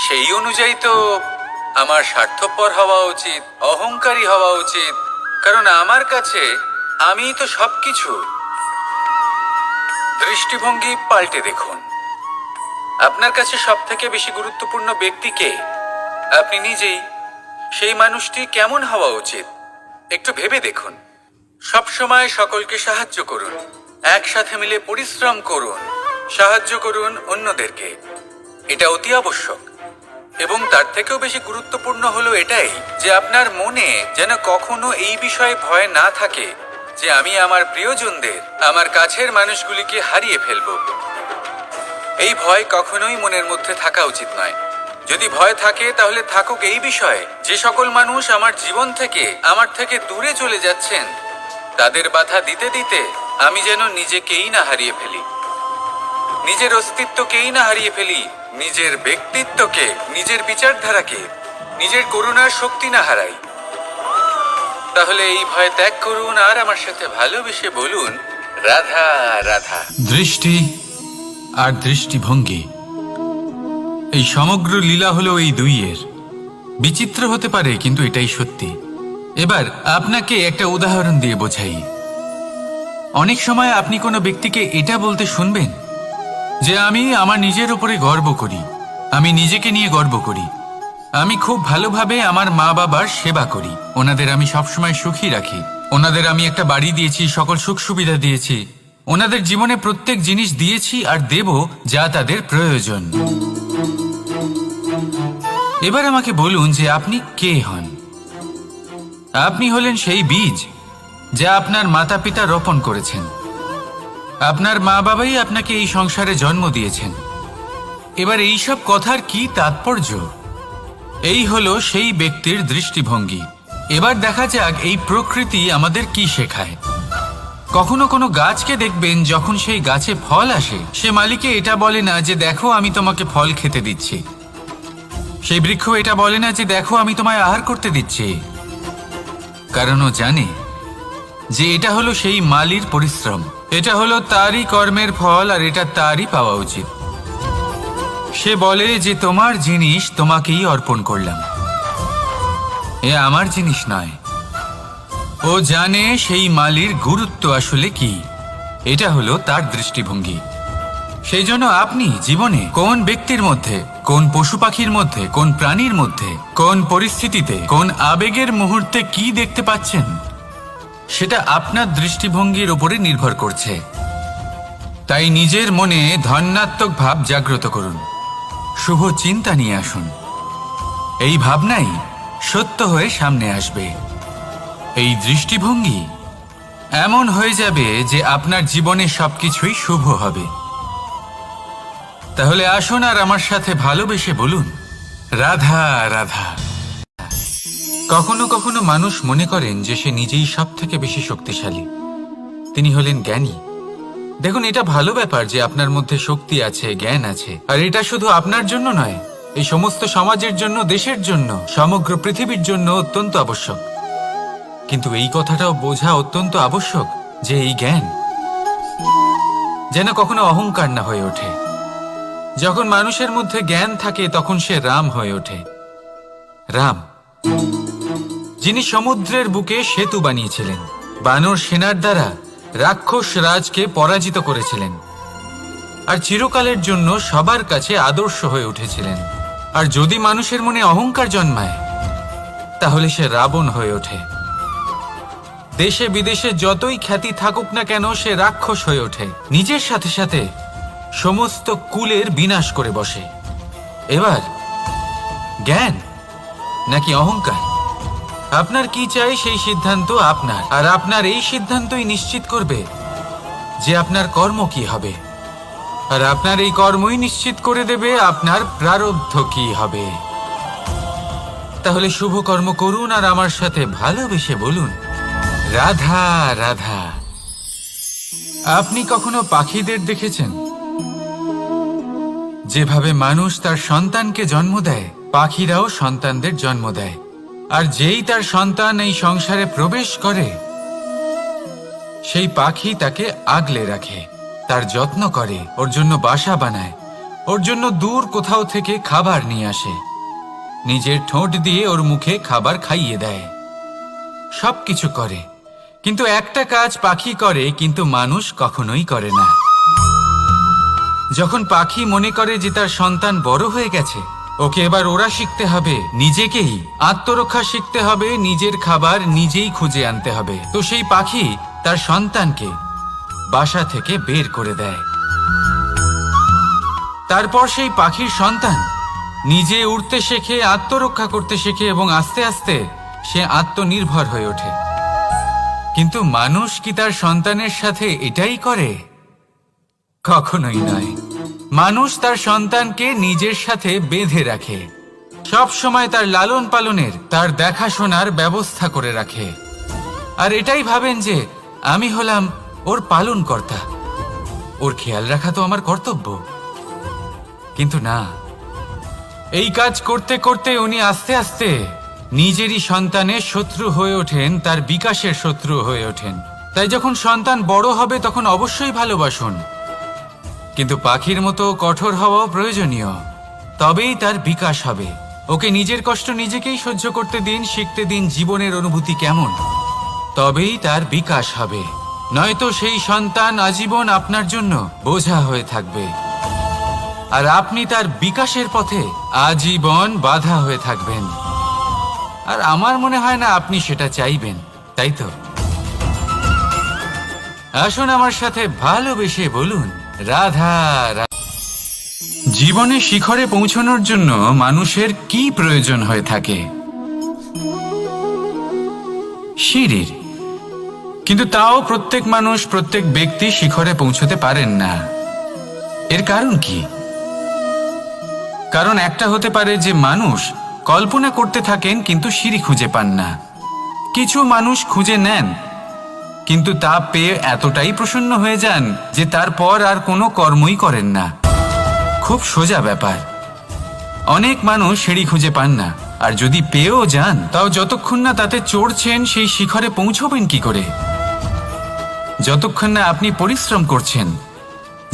সেই অনুযায়ী তো আমার স্বার্থপর হওয়া উচিত, অহংকারী হওয়া উচিত, কারণ আমার কাছে আমিই তো সবকিছু। দৃষ্টিভঙ্গি পাল্টে দেখুন, আপনার কাছে সব থেকে বেশি গুরুত্বপূর্ণ ব্যক্তি কে? আপনি নিজেই। সেই মানুষটি কেমন হওয়া উচিত একটু ভেবে দেখুন। সবসময় সকলকে সাহায্য করুন, একসাথে মিলে পরিশ্রম করুন, সাহায্য করুন অন্যদেরকে, এটা অতি আবশ্যক। এবং তার থেকেও বেশি গুরুত্বপূর্ণ হলো এটাই যে আপনার মনে যেন কখনো এই বিষয়ে ভয় না থাকে যে আমি আমার প্রিয়জনদের, আমার কাছের মানুষগুলিকে হারিয়ে ফেলব। এই ভয় কখনোই মনের মধ্যে থাকা উচিত নয়। যদি ভয় থাকে তাহলে থাকুক এই বিষয়ে যে সকল মানুষ আমার জীবন থেকে, আমার থেকে দূরে চলে যাচ্ছেন, তাদের বাধা দিতে দিতে আমি যেন নিজেকেই না হারিয়ে ফেলি, নিজের অস্তিত্বকেই না হারিয়ে ফেলি, নিজের ব্যক্তিত্বকে, নিজের বিচারধারাকে, নিজের করুণার শক্তি না হারাই। তাহলে এই ভয় ত্যাগ করুন আর আমার সাথে ভালোবেসে বলুন, রাধা রাধা। দৃষ্টি আর দৃষ্টিভঙ্গি, এই সমগ্র লীলা হলো এই দুইয়ের। বিচিত্র হতে পারে কিন্তু এটাই সত্যি। এবার আপনাকে একটা উদাহরণ দিয়ে বোঝাই। অনেক সময় আপনি কোনো ব্যক্তিকে এটা বলতে শুনবেন যে আমি আমার নিজের উপরে গর্ব করি, আমি নিজেকে নিয়ে গর্ব করি, আমি খুব ভালোভাবে আমার মা বাবার সেবা করি, ওনাদের আমি সবসময় সুখী রাখি, ওনাদের আমি একটা বাড়ি দিয়েছি, সকল সুখ সুবিধা দিয়েছি, ওনাদের জীবনে প্রত্যেক জিনিস দিয়েছি আর দেব যা তাদের প্রয়োজন। এবার আমাকে বলুন যে আপনি কে হন? আপনি হলেন সেই বীজ যা আপনার মাতা পিতা রোপণ করেছেন। আপনার মা বাবাই আপনাকে এই সংসারে জন্ম দিয়েছেন। এবার এইসব কথার কি তাৎপর্য? এই হলো সেই ব্যক্তির দৃষ্টিভঙ্গি। এবার দেখা যাক এই প্রকৃতি আমাদের কি শেখায়। কখনো কোনো গাছকে দেখবেন, যখন সেই গাছে ফল আসে, সে মালিকে এটা বলে না যে দেখো আমি তোমাকে ফল খেতে দিচ্ছি। সেই বৃক্ষ এটা বলে না যে দেখো আমি তোমায় আহার করতে দিচ্ছি, কারণ ও জানে যে এটা হলো সেই মালির পরিশ্রম, এটা হলো তারই কর্মের ফল আর এটা তারই পাওয়া উচিত। সে বলে যে তোমার জিনিস তোমাকেই অর্পণ করলাম, এ আমার জিনিস নয়। ও জানে সেই মালির গুরুত্ব আসলে কি, এটা হলো তার দৃষ্টিভঙ্গি। সেই জন্য আপনি জীবনে কোন ব্যক্তির মধ্যে, কোন পশু পাখির মধ্যে, কোন প্রাণীর মধ্যে, কোন পরিস্থিতিতে, কোন আবেগের মুহূর্তে কি দেখতে পাচ্ছেন, সেটা আপনার দৃষ্টিভঙ্গির উপরে নির্ভর করছে। তাই নিজের মনে ধনাত্মক ভাব জাগ্রত করুন, শুভ চিন্তা নিয়ে আসুন। এই ভাবনাই সত্য হয়ে সামনে আসবে। এই দৃষ্টিভঙ্গি এমন হয়ে যাবে যে আপনার জীবনে সবকিছুই শুভ হবে। তাহলে আসুন আর আমার সাথে ভালোবেসে বলুন, রাধা রাধা। কখনো কখনো মানুষ মনে করেন যে সে নিজেই সব থেকে বেশি শক্তিশালী, তিনি হলেন জ্ঞানী। দেখুন, এটা ভালো ব্যাপার যে আপনার মধ্যে শক্তি আছে, জ্ঞান আছে, আর এটা শুধু আপনার জন্য নয়, এই সমস্ত সমাজের জন্য, দেশের জন্য, সমগ্র পৃথিবীর জন্য অত্যন্ত আবশ্যক। কিন্তু এই কথাটাও বোঝা অত্যন্ত আবশ্যক যে এই জ্ঞান যেন কখনো অহংকার না হয়ে ওঠে। যখন মানুষের মধ্যে জ্ঞান থাকে তখন সে রাম হয়ে ওঠে। রাম, যিনি সমুদ্রের বুকে সেতু বানিয়েছিলেন, বানর সেনার দ্বারা রাক্ষস রাজকে পরাজিত করেছিলেন, আর চিরকালের জন্য সবার কাছে আদর্শ হয়ে উঠেছিলেন। আর যদি মানুষের মনে অহংকার জন্মায় তাহলে সে রাবণ হয়ে ওঠে। দেশে বিদেশে যতই খ্যাতি থাকুক না কেন, সে রাক্ষস হয়ে ওঠে, নিজের সাথে সাথে সমস্ত কুলের বিনাশ করে বসে। এবার জ্ঞান নাকি অহংকার, আপনার কি চাই সেই সিদ্ধান্ত আপনার, আর আপনার এই সিদ্ধান্তই নিশ্চিত করবে যে আপনার কর্ম কি হবে, আর আপনার এই কর্মই নিশ্চিত করে দেবে আপনার প্রারব্ধ কি হবে। তাহলে শুভ কর্ম করুন আর আমার সাথে ভালোবেসে বলুন, রাধা রাধা। আপনি কখনো পাখিদের দেখেছেন? যেভাবে মানুষ তার সন্তানকে জন্ম দেয়, পাখিরাও সন্তানদের জন্ম দেয়। আর যেই তার সন্তান এই সংসারে প্রবেশ করে, সেই পাখি তাকে আগলে রাখে, তার যত্ন করে, ওর জন্য বাসা বানায়, ওর জন্য দূর কোথাও থেকে খাবার নিয়ে আসে, নিজের ঠোঁট দিয়ে ওর মুখে খাবার খাইয়ে দেয়, সবকিছু করে। কিন্তু একটা কাজ পাখি করে কিন্তু মানুষ কখনোই করে না। যখন পাখি মনে করে যে তার সন্তান বড় হয়ে গেছে, ওকে এবার ওরা শিখতে হবে, নিজেকেই আত্মরক্ষা শিখতে হবে, নিজের খাবার নিজেই খুঁজে আনতে হবে, তো সেই পাখি তার সন্তানকে বাসা থেকে বের করে দেয়। তারপর সেই পাখির সন্তান নিজে উড়তে শেখে, আত্মরক্ষা করতে শেখে, এবং আস্তে আস্তে সে আত্মনির্ভর হয়ে ওঠে। কিন্তু মানুষ কি তার সন্তানের সাথে এটাই করে? কখনোই নয়। মানুষ তার সন্তানকে নিজের সাথে বেঁধে রাখে, সব সময় তার লালন পালনের, তার দেখাশোনার ব্যবস্থা করে রাখে, আর এটাই ভাবেন যে আমি হলাম ওর পালনকর্তা, ওর খেয়াল রাখা তো আমার কর্তব্য। কিন্তু না, এই কাজ করতে করতে উনি আস্তে আস্তে নিজেরই সন্তানের শত্রু হয়ে ওঠেন, তার বিকাশের শত্রু হয়ে ওঠেন। তাই যখন সন্তান বড় হবে তখন অবশ্যই ভালোবাসুন, কিন্তু পাখির মতো কঠোর হওয়াও প্রয়োজনীয়, তবেই তার বিকাশ হবে। ওকে নিজের কষ্ট নিজেকেই সহ্য করতে দিন, শিখতে দিন জীবনের অনুভূতি কেমন, তবেই তার বিকাশ হবে। নয়তো সেই সন্তান আজীবন আপনার জন্য বোঝা হয়ে থাকবে, আর আপনি তার বিকাশের পথে আজীবন বাধা হয়ে থাকবেন। আর আমার মনে হয় না আপনি সেটা চাইবেন, তাই তো? আসুন আমার সাথে ভালোবেসে বলুন, রাধা রাধা। জীবনে শিখরে পৌঁছানোর জন্য মানুষের কি প্রয়োজন হয়ে থাকে? সিঁড়ির। কিন্তু তাও প্রত্যেক মানুষ, প্রত্যেক ব্যক্তি শিখরে পৌঁছতে পারেন না। এর কারণ কি? কারণ একটা হতে পারে যে মানুষ কল্পনা করতে থাকেন কিন্তু সিঁড়ি খুঁজে পান না। কিছু মানুষ খুঁজে নেন কিন্তু তা পেয়ে এতটাই প্রসন্ন হয়ে যান যে তারপর আর কোনো কর্মই করেন না। খুব সোজা ব্যাপার। অনেক মানুষ সিঁড়ি খুঁজে পান না, আর যদি পেয়েও যান তাও যতক্ষণ না তাতে চড়ছেন সেই শিখরে পৌঁছবেন কি করে? যতক্ষণ না আপনি পরিশ্রম করছেন,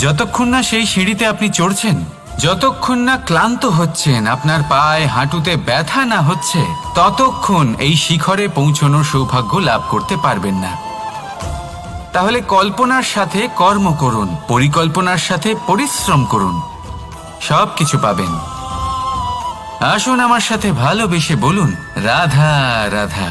যতক্ষণ না সেই সিঁড়িতে আপনি চড়ছেন, যতক্ষণ না ক্লান্ত হচ্ছেন, আপনার পায়ে হাঁটুতে ব্যথা না হচ্ছে, ততক্ষণ এই শিখরে পৌঁছানোর সৌভাগ্য লাভ করতে পারবেন না। তাহলে কল্পনার সাথে কর্ম করুন, পরিকল্পনার সাথে পরিশ্রম করুন, সব কিছু পাবেন। আসুন আমার সাথে ভালোবেসে বলুন, রাধা রাধা।